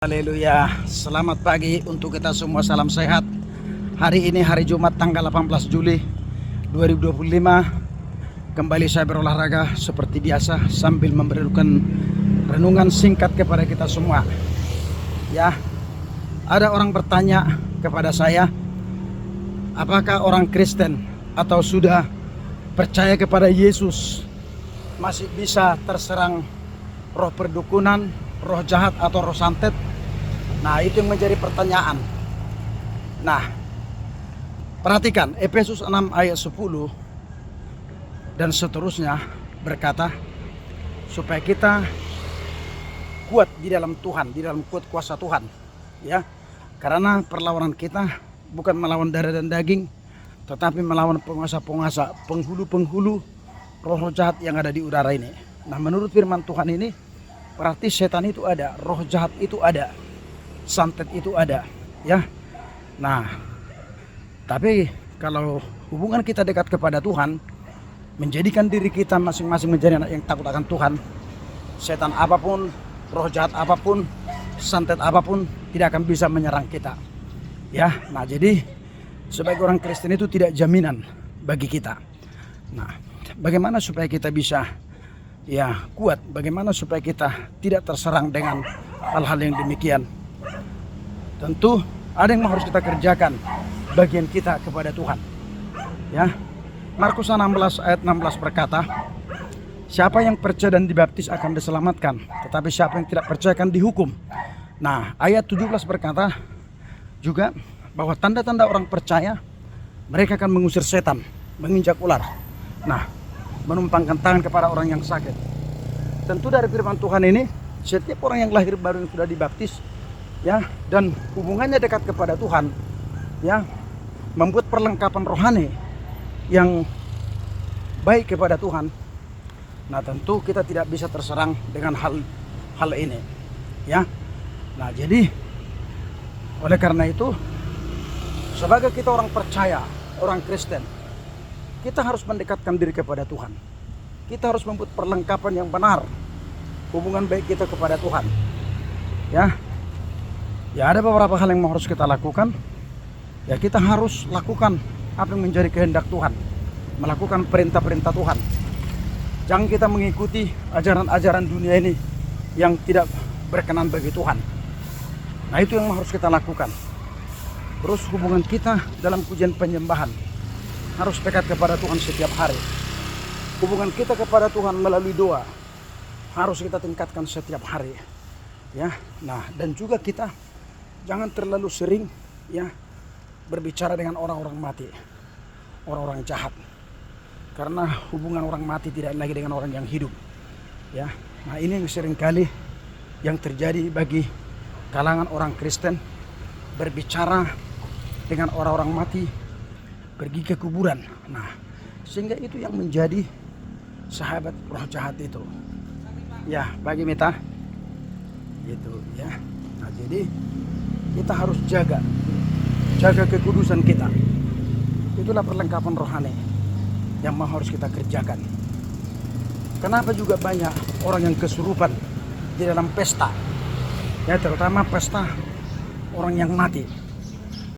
Haleluya, selamat pagi untuk kita semua, salam sehat. Hari ini hari Jumat tanggal 18 Juli 2025. Kembali saya berolahraga seperti biasa sambil memberikan renungan singkat kepada kita semua. Ya, ada orang bertanya kepada saya, apakah orang Kristen atau sudah percaya kepada Yesus masih bisa terserang roh perdukunan, roh jahat atau roh santet? Nah, itu yang menjadi pertanyaan. Nah, perhatikan Efesus 6 ayat 10 dan seterusnya berkata, supaya kita kuat di dalam Tuhan, di dalam kuat kuasa Tuhan, ya. Karena perlawanan kita bukan melawan darah dan daging, tetapi melawan penguasa-penguasa, penghulu-penghulu roh jahat yang ada di udara ini. Nah, menurut firman Tuhan ini berarti setan itu ada, roh jahat itu ada, santet itu ada, ya. Nah, tapi kalau hubungan kita dekat kepada Tuhan, menjadikan diri kita masing-masing menjadi anak yang takut akan Tuhan, setan apapun, roh jahat apapun, santet apapun tidak akan bisa menyerang kita, ya. Nah, jadi sebagai orang Kristen itu tidak jaminan bagi kita. Nah, bagaimana supaya kita bisa kuat, bagaimana supaya kita tidak terserang dengan hal-hal yang demikian? Tentu ada yang harus kita kerjakan, bagian kita kepada Tuhan, ya. Markus 16 ayat 16 berkata, siapa yang percaya dan dibaptis akan diselamatkan, tetapi siapa yang tidak percaya akan dihukum. Nah, ayat 17 berkata juga bahwa tanda-tanda orang percaya, mereka akan mengusir setan, menginjak ular, nah, menumpangkan tangan kepada orang yang sakit. Tentu dari firman Tuhan ini, setiap orang yang lahir baru yang sudah dibaptis, ya, dan hubungannya dekat kepada Tuhan, ya, membuat perlengkapan rohani yang baik kepada Tuhan. Nah, tentu kita tidak bisa terserang dengan hal ini, ya. Nah, jadi oleh karena itu, sebagai kita orang percaya, orang Kristen, kita harus mendekatkan diri kepada Tuhan. Kita harus membuat perlengkapan yang benar, hubungan baik kita kepada Tuhan, ya. Ya, ada beberapa hal yang harus kita lakukan. Ya, kita harus lakukan apa yang menjadi kehendak Tuhan, melakukan perintah-perintah Tuhan. Jangan kita mengikuti ajaran-ajaran dunia ini yang tidak berkenan bagi Tuhan. Nah, itu yang harus kita lakukan. Terus hubungan kita dalam pujian penyembahan harus dekat kepada Tuhan setiap hari. Hubungan kita kepada Tuhan melalui doa harus kita tingkatkan setiap hari, ya. Nah, dan juga kita jangan terlalu sering, ya, berbicara dengan orang-orang mati, orang-orang jahat. Karena hubungan orang mati tidak lagi dengan orang yang hidup, ya. Nah, ini yang seringkali yang terjadi bagi kalangan orang Kristen, berbicara dengan orang-orang mati, pergi ke kuburan. Nah, sehingga itu yang menjadi sahabat roh jahat itu, ya, bagi kita gitu, ya. Nah, jadi kita harus jaga kekudusan kita. Itulah perlengkapan rohani yang harus kita kerjakan. Kenapa juga banyak orang yang kesurupan di dalam pesta, ya, terutama pesta orang yang mati.